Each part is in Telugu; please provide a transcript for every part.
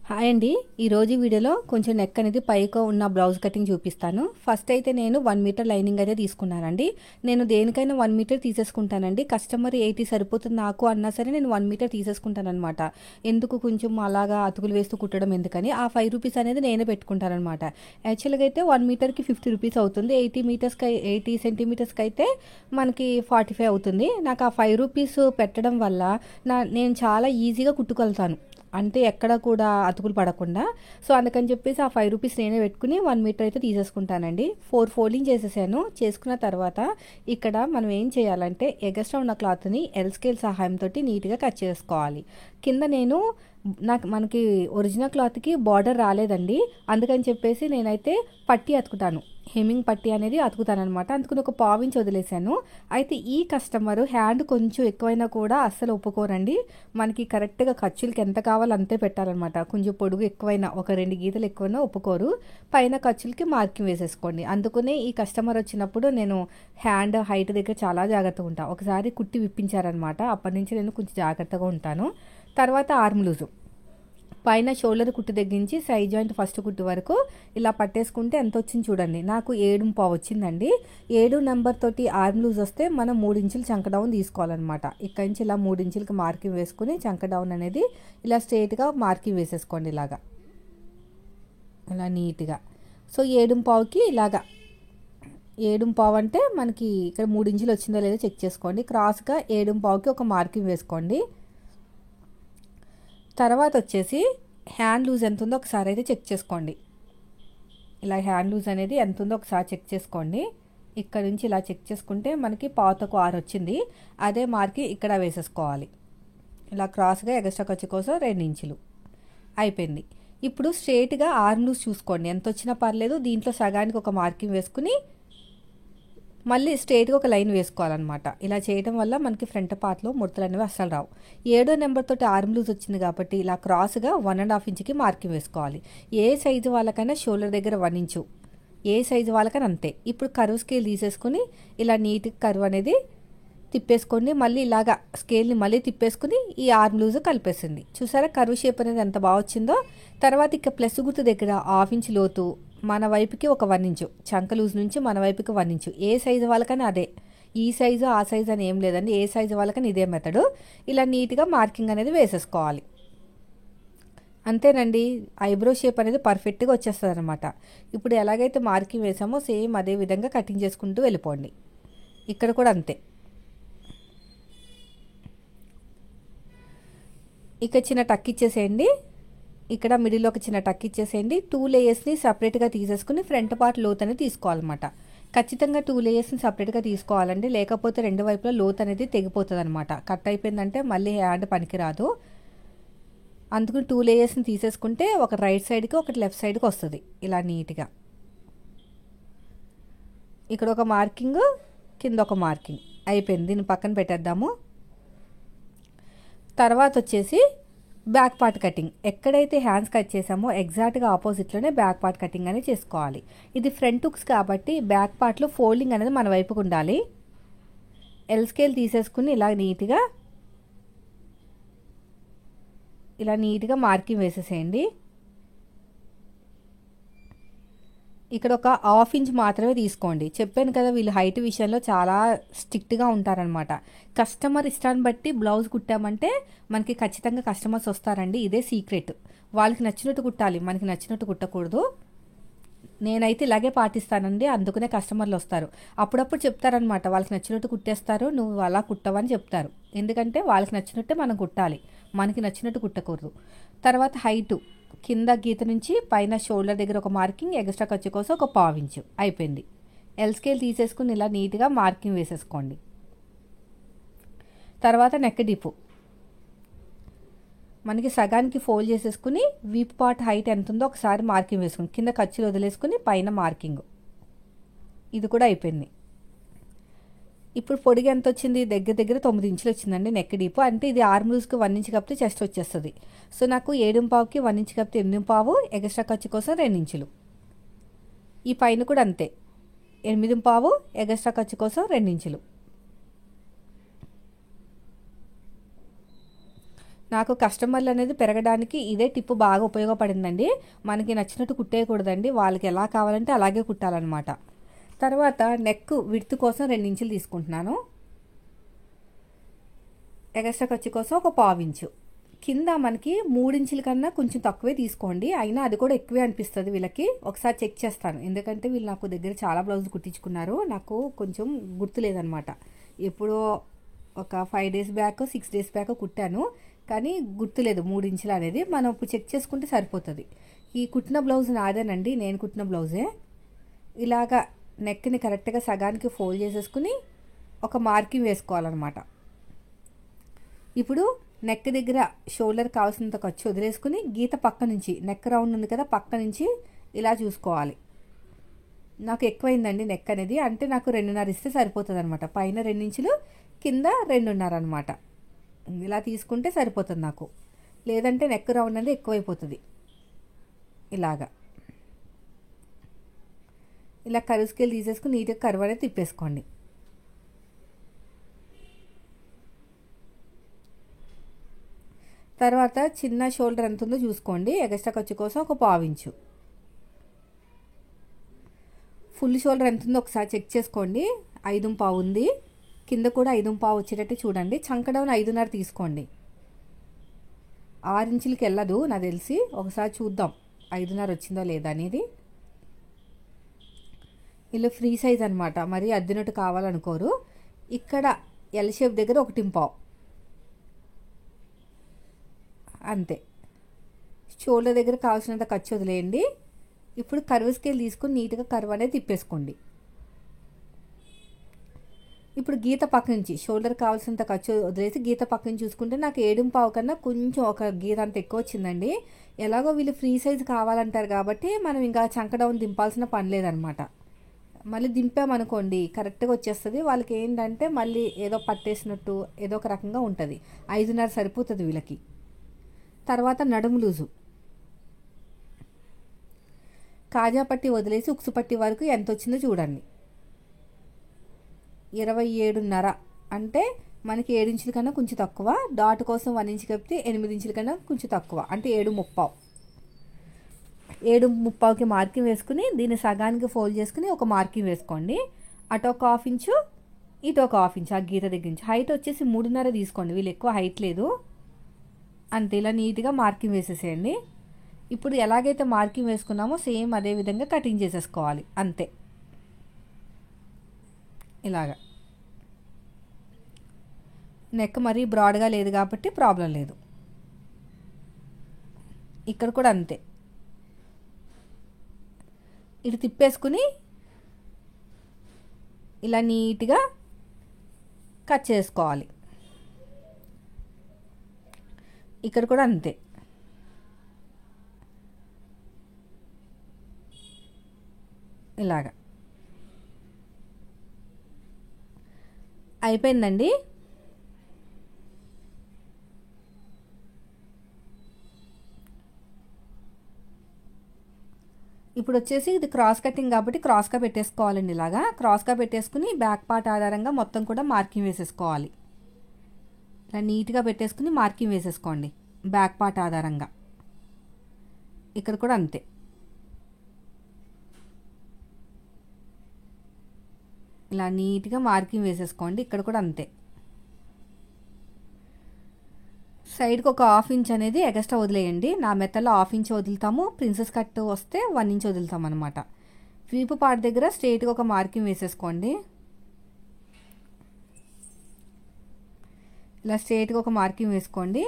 హాయ్ అండి. ఈరోజు వీడియోలో కొంచెం నెక్ అనేది పైకి ఉన్న బ్లౌజ్ కటింగ్ చూపిస్తాను. ఫస్ట్ అయితే నేను 1 మీటర్ లైనింగ్ అయితే తీసుకున్నానండి. నేను దేనికైనా 1 మీటర్ తీసేసుకుంటానండి. కస్టమర్ 80 సరిపోతుంది నాకు అన్నా సరే నేను 1 మీటర్ తీసేసుకుంటానమాట. ఎందుకు కొంచెం అలాగా అతుకులు వేస్తూ కుట్టడం ఎందుకని ఆ 5 రూపీస్ అనేది నేనే పెట్టుకుంటానమాట. యాక్చువల్గా అయితే 1 మీటర్కి 50 రూపీస్ అవుతుంది. 80 సెంటీమీటర్స్కి అయితే మనకి 45 అవుతుంది. నాకు ఆ 5 రూపీస్ పెట్టడం వల్ల నేను చాలా ఈజీగా కుట్టుకెళ్తాను. అంటే ఎక్కడ కూడా అతుకులు పడకుండా. సో అందుకని చెప్పేసి ఆ 5 రూపీస్ నేనే పెట్టుకుని 1 మీటర్ అయితే తీసేసుకుంటానండి. 4 ఫోల్డింగ్ చేసేసాను. చేసుకున్న తర్వాత ఇక్కడ మనం ఏం చేయాలంటే ఎగస్ట్రా ఉన్న క్లాత్ని ఎల్ స్కేల్ సహాయంతో నీట్గా కట్ చేసుకోవాలి. కింద మనకి ఒరిజినల్ క్లాత్కి బార్డర్ రాలేదండి. అందుకని చెప్పేసి నేనైతే పట్టి అతుకుతాను. హెమ్మింగ్ పట్టి అనేది అతుకుతానమాట. అందుకని ఒక పావించి వదిలేశాను. అయితే ఈ కస్టమర్ హ్యాండ్ కొంచెం ఎక్కువైనా కూడా అస్సలు ఒప్పుకోరండి. మనకి కరెక్ట్గా ఖర్చులకి ఎంత కావాలో అంతే పెట్టాలన్నమాట. కొంచెం పొడుగు ఎక్కువైనా ఒక 2 గీతలు ఎక్కువైనా ఒప్పుకోరు. పైన ఖర్చులకి మార్కింగ్ వేసేసుకోండి. అందుకనే ఈ కస్టమర్ వచ్చినప్పుడు నేను హ్యాండ్ హైట్ దగ్గర చాలా జాగ్రత్తగా ఉంటాను. ఒకసారి కుట్టి విప్పించారనమాట. అప్పటి నుంచి నేను కొంచెం జాగ్రత్తగా ఉంటాను. తర్వాత ఆర్మ్ లూజు పైన షోల్డర్ కుట్టు దగ్గరించి సైడ్ జాయింట్ ఫస్ట్ కుట్టు వరకు ఇలా పట్టేసుకుంటే ఎంత వచ్చింది చూడండి. నాకు 7.5 వచ్చిందండి. 7 నెంబర్ తోటి ఆర్మ్ లూజ్ వస్తే మనం 3 ఇంచులు చంక డౌన్ తీసుకోవాలన్నమాట. ఇక్కడి నుంచి ఇలా 3 ఇంచులకి మార్కింగ్ వేసుకుని చంక డౌన్ అనేది ఇలా స్ట్రైట్గా మార్కింగ్ వేసేసుకోండి. ఇలాగా ఇలా నీట్గా. సో 7.5కి ఇలాగా 7.5 అంటే మనకి ఇక్కడ 3 ఇంచులు వచ్చిందో లేదో చెక్ చేసుకోండి. క్రాస్గా 7.5కి ఒక మార్కింగ్ వేసుకోండి. తర్వాత వచ్చేసి హ్యాండ్ లూజ్ ఎంత ఉందో ఒకసారి అయితే చెక్ చేసుకోండి. ఇలా హ్యాండ్ లూజ్ అనేది ఎంత ఉందో ఒకసారి చెక్ చేసుకోండి. ఇక్కడ నుంచి ఇలా చెక్ చేసుకుంటే మనకి పావుతకు 6 వచ్చింది. అదే మార్కి ఇక్కడ వేసేసుకోవాలి. ఇలా క్రాస్గా ఎగస్ట్రా ఖర్చు కోసం 2 ఇంచులు అయిపోయింది. ఇప్పుడు స్ట్రైట్గా ఆర్మ్ లూజ్ చూసుకోండి. ఎంత వచ్చినా పర్లేదు. దీంట్లో సగానికి ఒక మార్కింగ్ వేసుకుని మళ్ళీ స్ట్రైట్గా ఒక లైన్ వేసుకోవాలన్నమాట. ఇలా చేయడం వల్ల మనకి ఫ్రంట్ పార్ట్లో ముడతలు అనేవి అస్సలు రావు. 7 నెంబర్ తోటి ఆర్మ్ లూజ్ వచ్చింది కాబట్టి ఇలా క్రాస్గా 1.5 ఇంచుకి మార్కింగ్ వేసుకోవాలి. ఏ సైజు వాళ్ళకైనా షోల్డర్ దగ్గర 1 ఇంచు, ఏ సైజు వాళ్ళకైనా అంతే. ఇప్పుడు కర్వ్ స్కేల్ తీసేసుకుని ఇలా నీట్గా కర్వ్ అనేది తిప్పేసుకోండి. మళ్ళీ ఇలాగా స్కేల్ని మళ్ళీ తిప్పేసుకుని ఈ ఆర్మ్ లూజ్ కలిపేసింది. చూసారా కర్వ్ షేప్ అనేది ఎంత బాగా వచ్చిందో. తర్వాత ఇక ప్లస్ గుర్తు దగ్గర 1/2 ఇంచు లోతు మన వైపుకి ఒక 1 ఇంచు, చంక లూజ్ నుంచి మన వైపుకి 1 ఇంచు. ఏ సైజు వాళ్ళకని అదే, ఈ సైజు ఆ సైజు అని ఏం లేదండి. ఏ సైజు వాళ్ళకని ఇదే మెథడు. ఇలా నీట్గా మార్కింగ్ అనేది వేసేసుకోవాలి. అంతేనండి. ఐబ్రో షేప్ అనేది పర్ఫెక్ట్గా వచ్చేస్తుంది అనమాట. ఇప్పుడు ఎలాగైతే మార్కింగ్ వేసామో సేమ్ అదే విధంగా కటింగ్ చేసుకుంటూ వెళ్ళిపోండి. ఇక్కడ కూడా అంతే. ఇక చిన్న టక్ ఇచ్చేసేయండి. ఇక్కడ మిడిల్లో ఒక చిన్న టక్ ఇచ్చేసేయండి. 2 లేయర్స్ని సపరేట్గా తీసేసుకుని ఫ్రంట్ పార్ట్ లోత్ అనేది తీసుకోవాలన్నమాట. ఖచ్చితంగా 2 లేయర్స్ని సపరేట్గా తీసుకోవాలండి. లేకపోతే 2 వైపులా లోత్ అనేది తెగిపోతుంది అనమాట. కట్ అయిపోయిందంటే మళ్ళీ హ్యాండ్ పనికిరాదు. అందుకని 2 లేయర్స్ని తీసేసుకుంటే ఒక రైట్ సైడ్కి ఒకటి లెఫ్ట్ సైడ్కి వస్తుంది. ఇలా నీట్గా ఇక్కడ ఒక మార్కింగ్, కింద ఒక మార్కింగ్ అయిపోయింది. దీన్ని పక్కన పెట్టేద్దాము. తర్వాత వచ్చేసి బ్యాక్ పార్ట్ కటింగ్. ఎక్కడైతే హ్యాండ్స్ కట్ చేసామో ఎగ్జాక్ట్గా ఆపోజిట్లోనే బ్యాక్ పార్ట్ కటింగ్ అనేది చేసుకోవాలి. ఇది ఫ్రంట్ హుక్స్ కాబట్టి బ్యాక్ పార్ట్లో ఫోల్డింగ్ అనేది మన వైపుకు ఉండాలి. ఎల్ స్కేల్ తీసేసుకుని ఇలా నీట్గా మార్కింగ్ వేసేసేయండి. ఇక్కడ ఒక 1/2 ఇంచ్ మాత్రమే తీసుకోండి. చెప్పాను కదా వీళ్ళు హైట్ విషయంలో చాలా స్ట్రిక్ట్గా ఉంటారనమాట. కస్టమర్ ఇష్టాన్ని బట్టి బ్లౌజ్ కుట్టామంటే మనకి ఖచ్చితంగా కస్టమర్స్ వస్తారండి. ఇదే సీక్రెట్. వాళ్ళకి నచ్చినట్టు కుట్టాలి, మనకి నచ్చినట్టు కుట్టకూడదు. నేనైతే ఇలాగే పాటిస్తానండి. అందుకనే కస్టమర్లు వస్తారు. అప్పుడప్పుడు చెప్తారనమాట, వాళ్ళకి నచ్చినట్టు కుట్టేస్తారు, నువ్వు అలా కుట్టవని చెప్తారు. ఎందుకంటే వాళ్ళకి నచ్చినట్టే మనం కుట్టాలి, మనకి నచ్చినట్టు కుట్టకూడదు. తర్వాత హైటు కింద గీత నుంచి పైన షోల్డర్ దగ్గర ఒక మార్కింగ్, ఎక్స్ట్రా ఖర్చు కోసం ఒక 1/2 ఇంచు అయిపోయింది. ఎల్ స్కేల్ తీసేసుకుని ఇలా నీట్గా మార్కింగ్ వేసేసుకోండి. తర్వాత నెక్ డిప్ మనకి సగానికి ఫోల్డ్ చేసేసుకుని వీప్ పార్ట్ హైట్ ఎంత ఉందో ఒకసారి మార్కింగ్ వేసుకుని కింద ఖర్చులు వదిలేసుకుని పైన మార్కింగ్. ఇది కూడా అయిపోయింది. ఇప్పుడు పొడిగి ఎంత వచ్చింది? దగ్గర దగ్గర 9 ఇంచులు వచ్చిందండి నెక్ డీప్. అంటే ఇది ఆర్మ్ లూజ్కి 1 ఇంచ్ కప్పితే చెస్ట్ వచ్చేస్తుంది. సో నాకు 7.5కి 1 ఇంచ్ కప్పితే 8.5, ఎక్స్ట్రా ఖర్చు కోసం 2 ఇంచులు. ఈ పైన కూడా అంతే, 8.5 ఎక్స్ట్రా ఖర్చు కోసం 2 ఇంచులు. నాకు కస్టమర్లు అనేది పెరగడానికి ఇదే టిప్ బాగా ఉపయోగపడిందండి. మనకి నచ్చినట్టు కుట్టేయకూడదండి, వాళ్ళకి ఎలా కావాలంటే అలాగే కుట్టాలన్నమాట. తర్వాత నెక్ విడ్త్ కోసం 2 ఇంచులు తీసుకుంటున్నాను. ఎగస్ట్రా ఖర్చు కోసం ఒక పావు ఇంచు. కింద మనకి 3 ఇంచుల కన్నా కొంచెం తక్కువే తీసుకోండి. అయినా అది కూడా ఎక్కువే అనిపిస్తుంది వీళ్ళకి. ఒకసారి చెక్ చేస్తాను, ఎందుకంటే వీళ్ళు నాకు దగ్గర చాలా బ్లౌజ్ కుట్టించుకున్నారు. నాకు కొంచెం గుర్తులేదనమాట. ఎప్పుడో ఒక 5 డేస్ బ్యాక్ 6 డేస్ బ్యాక్ కుట్టాను, కానీ గుర్తులేదు 3 ఇంచులు అనేది. మనం ఇప్పుడు చెక్ చేసుకుంటే సరిపోతుంది. ఈ కుట్టిన బ్లౌజ్ నాదేనండి, నేను కుట్టిన బ్లౌజే. ఇలాగా నెక్ని కరెక్ట్గా సగానికి ఫోల్డ్ చేసేసుకుని ఒక మార్కింగ్ వేసుకోవాలన్నమాట. ఇప్పుడు నెక్ దగ్గర షోల్డర్ కావాల్సినంత ఖర్చు వదిలేసుకుని గీత పక్క నుంచి, నెక్ రౌండ్ ఉంది కదా పక్క నుంచి ఇలా చూసుకోవాలి. నాకు ఎక్కువైందండి నెక్ అనేది, అంటే నాకు 2.5 ఇస్తే సరిపోతుంది అనమాట. పైన 2 ఇంచులు, కింద 2.5 అనమాట. ఇలా తీసుకుంటే సరిపోతుంది నాకు. లేదంటే నెక్ రౌండ్ అనేది ఎక్కువైపోతుంది. ఇలాగా ఇలా కరువు స్కేల్ తీసేసుకుని నీట్గా కరువు అనేది తిప్పేసుకోండి. తర్వాత చిన్న షోల్డర్ ఎంత ఉందో చూసుకోండి. ఎగస్ట్రా ఖర్చు కోసం ఒక పావు ఇంచు. ఫుల్ షోల్డర్ ఎంత ఉందో ఒకసారి చెక్ చేసుకోండి. 5.25 ఉంది. కింద కూడా 5.25 వచ్చేటట్టు చూడండి. చంక డౌన్ 5.5 తీసుకోండి. 6 ఇంచులకి వెళ్ళదు నాకు తెలిసి. ఒకసారి చూద్దాం 5.5 వచ్చిందో లేదా అనేది. ఇలా ఫ్రీ సైజ్ అనమాట, మరి అద్దినట్టు కావాలనుకోరు. ఇక్కడ ఎల్ షేప్ దగ్గర 1.25 అంతే. షోల్డర్ దగ్గర కావాల్సినంత ఖర్చు వదిలేయండి. ఇప్పుడు కర్వ్ స్కేల్ తీసుకుని నీట్గా కర్వ్ అనేది తిప్పేసుకోండి. ఇప్పుడు గీత పక్క నుంచి షోల్డర్ కావాల్సినంత ఖర్చు వదిలేసి గీత పక్క నుంచి చూసుకుంటే నాకు 7.25 కన్నా కొంచెం ఒక గీత అంత ఎక్కువ వచ్చిందండి. ఎలాగో వీళ్ళు ఫ్రీ సైజ్ కావాలంటారు కాబట్టి మనం ఇంకా చంక డౌన్ దింపాల్సిన పని లేదనమాట. మళ్ళీ దింపామనుకోండి కరెక్ట్గా వచ్చేస్తుంది. వాళ్ళకి ఏంటంటే మళ్ళీ ఏదో పట్టేసినట్టు ఏదో ఒక రకంగా ఉంటుంది. 5.5 సరిపోతుంది వీళ్ళకి. తర్వాత నడుము లూజు, కాజా పట్టి వదిలేసి ఉక్సు పట్టి వరకు ఎంత వచ్చిందో చూడండి. 27.5 అంటే మనకి 7 ఇంచుల కన్నా కొంచెం తక్కువ. డాట్ కోసం 1 ఇంచు కలిపితే 8 ఇంచుల కన్నా కొంచెం తక్కువ, అంటే 7.30. 7.30కి మార్కింగ్ వేసుకుని దీన్ని సగానికి ఫోల్డ్ చేసుకుని ఒక మార్కింగ్ వేసుకోండి. అటు ఒక 1/2 ఇంచు, ఇటు ఒక 1/2 ఇంచు. ఆ గీత దగ్గర నుంచి హైట్ వచ్చేసి 3.5 తీసుకోండి. వీళ్ళు ఎక్కువ హైట్ లేదు అంతే. ఇలా నీట్గా మార్కింగ్ వేసేసేయండి. ఇప్పుడు ఎలాగైతే మార్కింగ్ వేసుకున్నామో సేమ్ అదే విధంగా కటింగ్ చేసేసుకోవాలి అంతే. ఇలాగా నెక్ మరీ బ్రాడ్గా లేదు కాబట్టి ప్రాబ్లం లేదు. ఇక్కడ కూడా అంతే. ఇటు తిప్పేసుకుని ఇలా నీట్గా కట్ చేసుకోవాలి. ఇక్కడ కూడా అంతే. ఇలాగా అయిపోయిందండి. ఇప్పుడు వచ్చేసి ఇది క్రాస్ కటింగ్ కాబట్టి క్రాస్గా పెట్టేసుకోవాలండి. ఇలాగా క్రాస్గా పెట్టేసుకుని బ్యాక్ పార్ట్ ఆధారంగా మొత్తం కూడా మార్కింగ్ వేసేసుకోవాలి. ఇలా నీట్గా పెట్టేసుకుని మార్కింగ్ వేసేసుకోండి బ్యాక్ పార్ట్ ఆధారంగా. ఇక్కడ కూడా అంతే. ఇలా నీట్గా మార్కింగ్ వేసేసుకోండి. ఇక్కడ కూడా అంతే. సైడ్కి ఒక 1/2 ఇంచ్ అనేది ఎగస్ట్రా వదిలేయండి. నా మెత్తలో 1/2 ఇంచ్ వదులుతాము. ప్రిన్సెస్ కట్ వస్తే 1 ఇంచ్ వదులుతాం అనమాట. వీపు పార్ట్ దగ్గర స్ట్రైట్గా ఒక మార్కింగ్ వేసేసుకోండి. ఇలా స్ట్రైట్గా ఒక మార్కింగ్ వేసుకోండి.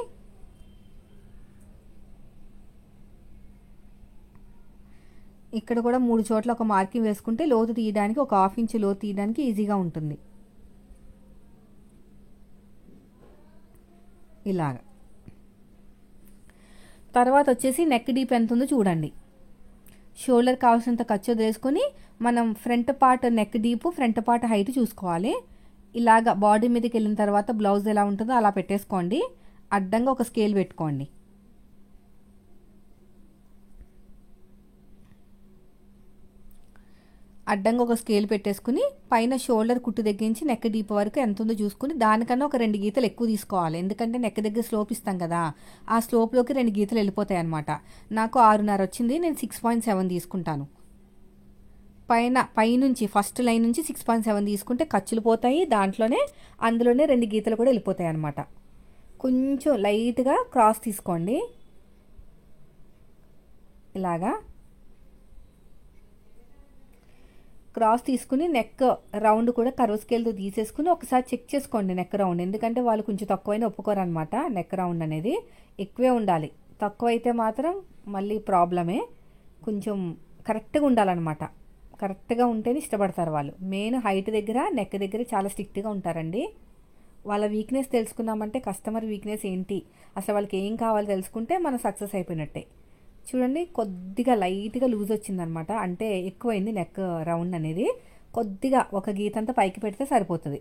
ఇక్కడ కూడా 3 చోట్ల ఒక మార్కింగ్ వేసుకుంటే లోతు తీయడానికి, ఒక 1/2 ఇంచ్ లోతు తీయడానికి ఈజీగా ఉంటుంది. ఇలాగా తర్వాత వచ్చేసి నెక్ డీప్ ఎంత ఉందో చూడండి. షోల్డర్ కావాల్సినంత ఖర్చు వదిలేసుకొని మనం front part neck deep, front part height చూసుకోవాలి. ఇలాగా బాడీ మీదకి వెళ్ళిన తర్వాత బ్లౌజ్ ఎలా ఉంటుందో అలా పెట్టేసుకోండి. అడ్డంగా ఒక స్కేల్ పెట్టుకోండి. అడ్డంగా ఒక స్కేల్ పెట్టేసుకుని పైన షోల్డర్ కుట్టు దగ్గరించి నెక్ డీప్ వరకు ఎంత ఉందో చూసుకుని దానికన్నా ఒక 2 గీతలు ఎక్కువ తీసుకోవాలి. ఎందుకంటే నెక్ దగ్గర స్లోప్ ఇస్తాం కదా, ఆ స్లోప్లోకి 2 గీతలు వెళ్ళిపోతాయి అనమాట. నాకు 6.5 వచ్చింది, నేను 6.7 తీసుకుంటాను. పైనుంచి ఫస్ట్ లైన్ నుంచి 6.7 తీసుకుంటే ఖర్చులు పోతాయి, అందులోనే 2 గీతలు కూడా వెళ్ళిపోతాయి అనమాట. కొంచెం లైట్గా క్రాస్ తీసుకోండి, ఇలాగా క్రాస్ తీసుకుని నెక్ రౌండ్ కూడా కర్వ్ స్కేల్తో తీసేసుకుని ఒకసారి చెక్ చేసుకోండి నెక్ రౌండ్. ఎందుకంటే వాళ్ళు కొంచెం తక్కువైనా ఒప్పుకోరనమాట. నెక్ రౌండ్ అనేది ఎక్కువే ఉండాలి, తక్కువ అయితే మాత్రం మళ్ళీ ప్రాబ్లమే. కొంచెం కరెక్ట్గా ఉండాలన్నమాట. కరెక్ట్గా ఉంటేనే ఇష్టపడతారు వాళ్ళు. మెయిన్ హైట్ దగ్గర నెక్ దగ్గర చాలా స్ట్రిక్ట్గా ఉంటారండి. వాళ్ళ వీక్నెస్ తెలుసుకున్నామంటే కస్టమర్ వీక్నెస్ ఏంటి, అసలు వాళ్ళకి ఏం కావాలో తెలుసుకుంటే మనం సక్సెస్ అయిపోయినట్టే. చూడండి, కొద్దిగా లైట్గా లూజ్ వచ్చిందనమాట, అంటే ఎక్కువైంది నెక్ రౌండ్ అనేది. కొద్దిగా ఒక గీత అంతా పైకి పెడితే సరిపోతుంది.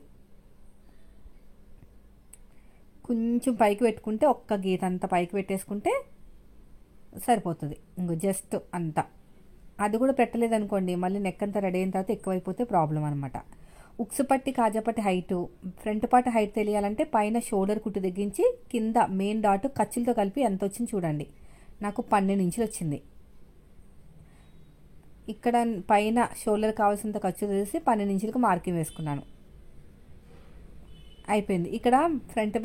కొంచెం పైకి పెట్టుకుంటే ఒక్క గీత అంతా పైకి పెట్టేసుకుంటే సరిపోతుంది. ఇంకో జస్ట్ అంతా. అది కూడా పెట్టలేదు అనుకోండి, మళ్ళీ నెక్ అంతా రెడీ అయిన తర్వాత ఎక్కువైపోతే ప్రాబ్లం అనమాట. ఉక్సు పట్టి కాజాపట్టి హైటు, ఫ్రంట్ పార్ట్ హైట్ తెలియాలంటే పైన షోల్డర్ కుట్టు దగ్గరించి కింద మెయిన్ డాట్ ఖర్చులతో కలిపి ఎంత వచ్చింది చూడండి. నాకు 12 ఇంచులు వచ్చింది. ఇక్కడ పైన షోల్డర్ కావాల్సినంత ఖర్చు తెలిసి 12 ఇంచులకు మార్కింగ్ వేసుకున్నాను. అయిపోయింది. ఇక్కడ ఫ్రంట్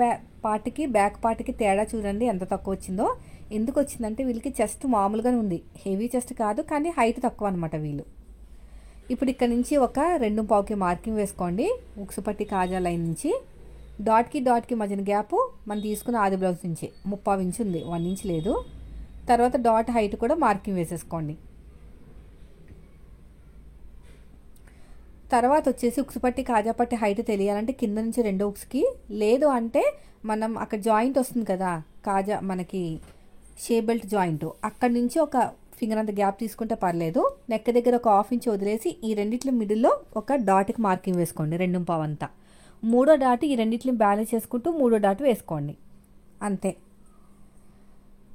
పార్ట్కి బ్యాక్ పార్ట్కి తేడా చూడండి ఎంత తక్కువ వచ్చిందో. ఎందుకు వచ్చిందంటే వీళ్ళకి చెస్ట్ మామూలుగానే ఉంది, హెవీ చెస్ట్ కాదు, కానీ హైట్ తక్కువ అనమాట వీళ్ళు. ఇప్పుడు ఇక్కడ నుంచి ఒక 2.5కి మార్కింగ్ వేసుకోండి. ఉక్సు పట్టి కాజా లైన్ నుంచి డాట్కి మధ్యన గ్యాప్ మనం తీసుకున్న ఆది బ్లౌజ్ నుంచి 30 ఇంచు ఉంది, 1 ఇంచ్ లేదు. తర్వాత డాట్ హైట్ కూడా మార్కింగ్ వేసేసుకోండి. తర్వాత వచ్చేసి ఉక్సు పట్టి కాజాపట్టి హైట్ తెలియాలంటే కింద నుంచి 2 ఉక్స్కి, లేదు అంటే మనం అక్కడ జాయింట్ వస్తుంది కదా కాజా మనకి షేప్ బెల్ట్ జాయింట్, అక్కడి నుంచి ఒక ఫింగర్ అంత గ్యాప్ తీసుకుంటే పర్లేదు. నెక్ దగ్గర ఒక 1/2 ఇంచ్ వదిలేసి ఈ రెండిట్ల మిడిల్లో ఒక డాట్కి మార్కింగ్ వేసుకోండి, 2.5 అంతా. 3వ డాట్ ఈ రెండిట్లని బ్యాలెన్స్ చేసుకుంటూ 3వ డాట్ వేసుకోండి, అంతే.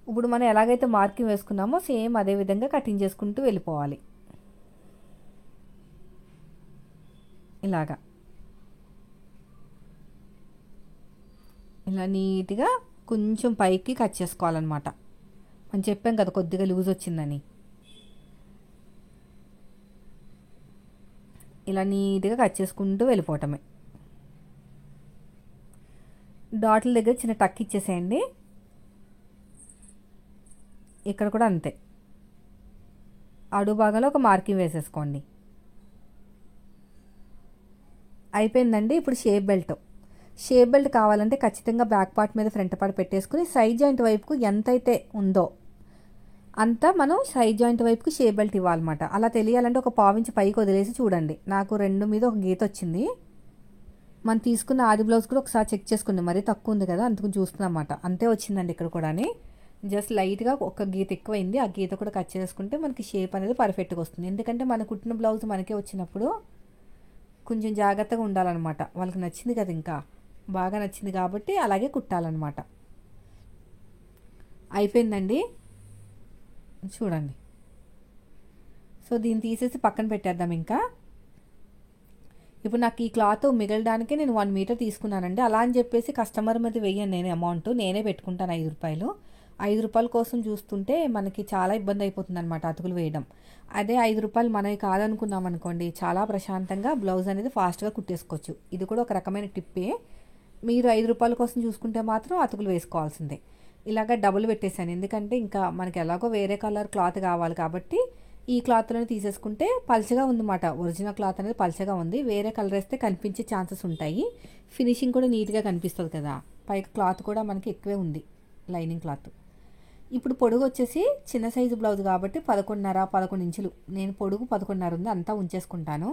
ఇప్పుడు మనం ఎలాగైతే మార్కింగ్ వేసుకున్నామో సేమ్ అదే విధంగా కటింగ్ చేసుకుంటూ వెళ్ళిపోవాలి. ఇలాగా ఇలా నీట్గా కొంచెం పైకి కట్ చేసుకోవాలన్నమాట. మనం చెప్పాం కదా కొద్దిగా లూజ్ వచ్చిందని. ఇలా నీట్గా కట్ చేసుకుంటూ వెళ్ళిపోవటమే. డాట్ల దగ్గర చిన్న టక్ ఇచ్చేసేయండి. ఇక్కడ కూడా అంతే, అడుగు భాగంలో ఒక మార్కింగ్ వేసేసుకోండి. అయిపోయిందండి. ఇప్పుడు షేప్ బెల్ట్ కావాలంటే ఖచ్చితంగా బ్యాక్ పార్ట్ మీద ఫ్రంట్ పార్ట్ పెట్టేసుకుని సైడ్ జాయింట్ వైపుకు ఎంతైతే ఉందో అంతా మనం సైడ్ జాయింట్ వైపుకి షేప్ బెల్ట్ ఇవ్వాలన్నమాట. అలా తెలియాలంటే ఒక 1/4 ఇంచ్ పైకి వదిలేసి చూడండి. నాకు 2 మీద ఒక గీత వచ్చింది. మనం తీసుకున్న ఆది బ్లౌజ్ కూడా ఒకసారి చెక్ చేసుకోండి, మరీ తక్కువ ఉంది కదా అందుకని చూస్తున్నమాట. అంతే వచ్చిందండి. ఇక్కడ కూడా జస్ట్ లైట్గా ఒక గీత ఎక్కువైంది, ఆ గీత కూడా కట్ చేసుకుంటే మనకి షేప్ అనేది పర్ఫెక్ట్గా వస్తుంది. ఎందుకంటే మన కుట్టిన బ్లౌజ్ మనకే వచ్చినప్పుడు కొంచెం జాగ్రత్తగా ఉండాలన్నమాట. వాళ్ళకి నచ్చింది కదా, ఇంకా బాగా నచ్చింది కాబట్టి అలాగే కుట్టాలన్నమాట. అయిపోయిందండి, చూడండి. సో దీన్ని తీసేసి పక్కన పెట్టేద్దాం. ఇంకా ఇప్పుడు నాకు ఈ క్లాత్ మిగలడానికే నేను 1 మీటర్ తీసుకున్నానండి. అలా అని చెప్పేసి కస్టమర్ మీద వెయ్యను నేను అమౌంట్, నేనే పెట్టుకుంటాను 5 రూపాయలు. 5 రూపాయల కోసం చూస్తుంటే మనకి చాలా ఇబ్బంది అయిపోతుంది అనమాట అతుకులు వేయడం. అదే 5 రూపాయలు మనకి కాదనుకున్నాం అనుకోండి, చాలా ప్రశాంతంగా బ్లౌజ్ అనేది ఫాస్ట్గా కుట్టేసుకోవచ్చు. ఇది కూడా ఒక రకమైన టిప్పే. మీరు 5 రూపాయల కోసం చూసుకుంటే మాత్రం అతుకులు వేసుకోవాల్సిందే. ఇలాగ డబుల్ పెట్టేశాను, ఎందుకంటే ఇంకా మనకి ఎలాగో వేరే కలర్ క్లాత్ కావాలి కాబట్టి ఈ క్లాత్లోనే తీసేసుకుంటే పల్చగా ఉందన్నమాట. ఒరిజినల్ క్లాత్ అనేది పల్చగా ఉంది, వేరే కలర్ వేస్తే కనిపించే ఛాన్సెస్ ఉంటాయి. ఫినిషింగ్ కూడా నీట్గా కనిపిస్తుంది కదా. పైకి క్లాత్ కూడా మనకి ఎక్కువే ఉంది, లైనింగ్ క్లాత్. ఇప్పుడు పొడుగు వచ్చేసి చిన్న సైజు బ్లౌజ్ కాబట్టి 11.5 ఇంచులు, నేను పొడుగు 11.5 ఉంది, అంతా ఉంచేసుకుంటాను.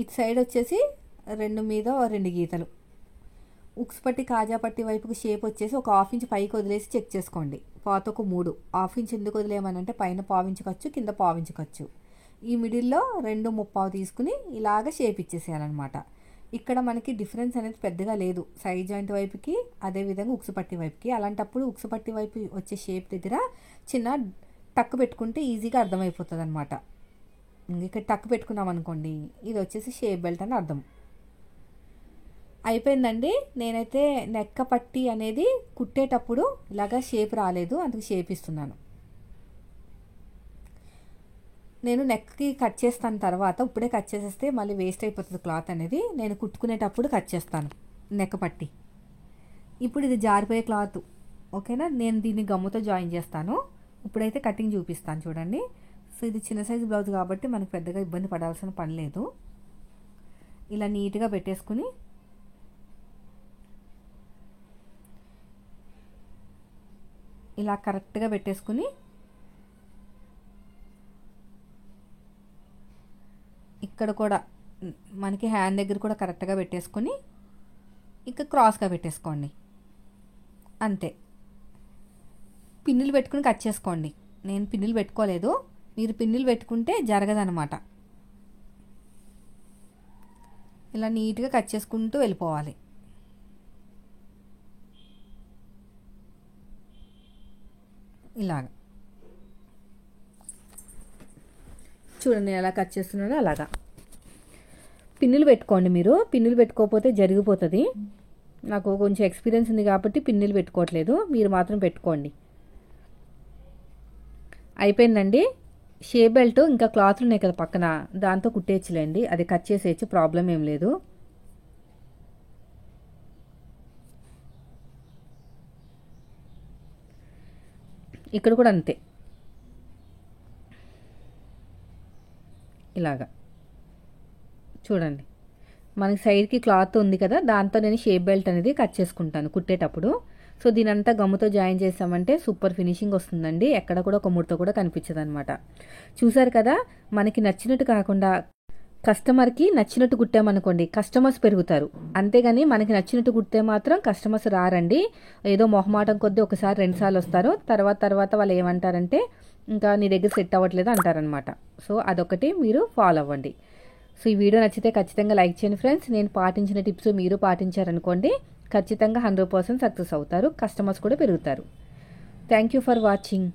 ఇటు సైడ్ వచ్చేసి 2 మీద 2 గీతలు. ఉక్స్ పట్టి కాజా పట్టి వైపుకి షేప్ వచ్చేసి ఒక 1/2 ఇంచ్ పైకి వదిలేసి చెక్ చేసుకోండి. పాతకు 3 1/2 ఇంచ్ ఎందుకు వదిలేయమనంటే పైన 1/4 ఇంచ్ ఖర్చు, కింద 1/4 ఇంచ్ ఖర్చు. ఈ మిడిల్లో 2.75 తీసుకుని ఇలాగ షేప్ ఇచ్చేసేయాలన్నమాట. ఇక్కడ మనకి డిఫరెన్స్ అనేది పెద్దగా లేదు సైడ్ జాయింట్ వైపుకి, అదేవిధంగా ఉక్సు పట్టి వైపుకి. అలాంటప్పుడు ఉక్సు పట్టి వైపు వచ్చే షేప్ దగ్గర చిన్న టక్ పెట్టుకుంటే ఈజీగా అర్థమైపోతుంది అనమాట. ఇక్కడ టక్ పెట్టుకున్నాం అనుకోండి, ఇది వచ్చేసి షేప్ బెల్ట్ అని అర్థం. అయిపోయిందండి. నేనైతే నెక్క పట్టి అనేది కుట్టేటప్పుడు ఇలాగా షేప్ రాలేదు, అందుకు షేప్ ఇస్తున్నాను. నేను నెక్కి కట్ చేస్తాను తర్వాత, ఇప్పుడే కట్ చేసేస్తే మళ్ళీ వేస్ట్ అయిపోతుంది క్లాత్ అనేది. నేను కుట్టుకునేటప్పుడు కట్ చేస్తాను నెక్క పట్టి. ఇప్పుడు ఇది జారిపోయే క్లాత్, ఓకేనా. నేను దీన్ని గమ్ముతో జాయిన్ చేస్తాను. ఇప్పుడైతే కటింగ్ చూపిస్తాను చూడండి. సో ఇది చిన్న సైజు బ్లౌజ్ కాబట్టి మనకు పెద్దగా ఇబ్బంది పడాల్సిన పని లేదు. ఇలా నీట్గా పెట్టేసుకుని ఇలా కరెక్ట్గా పెట్టేసుకుని ఇక్కడ కూడా మనకి హ్యాండ్ దగ్గర కూడా కరెక్ట్గా పెట్టేసుకొని ఇంకా క్రాస్గా పెట్టేసుకోండి, అంతే. పిన్నులు పెట్టుకుని కట్ చేసుకోండి. నేను పిన్నులు పెట్టుకోలేదు, మీరు పిన్నులు పెట్టుకుంటే జరగదనమాట. ఇలా నీట్గా కట్ చేసుకుంటూ వెళ్ళిపోవాలి. ఇలాగ చూడండి ఎలా కట్ చేస్తున్నానో అలాగా. పిన్నులు పెట్టుకోండి. మీరు పిన్నులు పెట్టుకోకపోతే జరిగిపోతుంది. నాకు కొంచెం ఎక్స్పీరియన్స్ ఉంది కాబట్టి పిన్నులు పెట్టుకోవట్లేదు, మీరు మాత్రం పెట్టుకోండి. అయిపోయిందండి. షేప్ బెల్ట్ ఇంకా క్లాత్లు ఉన్నాయి కదా పక్కన, దాంతో కుట్టేయచ్చులేండి, అది కట్ చేసేయచ్చు, ప్రాబ్లం ఏం లేదు. ఇక్కడ కూడా అంతే, ఇలాగా చూడండి. మనకి సైడ్కి క్లాత్ ఉంది కదా, దాంతో నేను షేప్ బెల్ట్ అనేది కట్ చేసుకుంటాను కుట్టేటప్పుడు. సో దీనంతా గమ్ముతో జాయిన్ చేసామంటే సూపర్ ఫినిషింగ్ వస్తుందండి, ఎక్కడ కూడా ఒక ముడత కూడా కనిపించదు అనమాట. చూసారు కదా, మనకి నచ్చినట్టు కాకుండా కస్టమర్కి నచ్చినట్టు కుట్టామనుకోండి కస్టమర్స్ పెరుగుతారు, అంతేగాని మనకి నచ్చినట్టు కుడితే మాత్రం కస్టమర్స్ రారండి. ఏదో మొహమాటం కొద్దీ ఒకసారి 2 సార్లు వస్తారు, తర్వాత వాళ్ళు ఏమంటారంటే ఇంకా నీ దగ్గర సెట్ అవ్వట్లేదు అంటారనమాట. సో అదొకటి మీరు ఫాలో అవ్వండి. సో ఈ వీడియో నచ్చితే ఖచ్చితంగా లైక్ చేయండి ఫ్రెండ్స్. నేను పాటించిన టిప్స్ మీరు పాటించారనుకోండి, ఖచ్చితంగా 100% సక్సెస్ అవుతారు, కస్టమర్స్ కూడా పెరుగుతారు. Thank you for watching.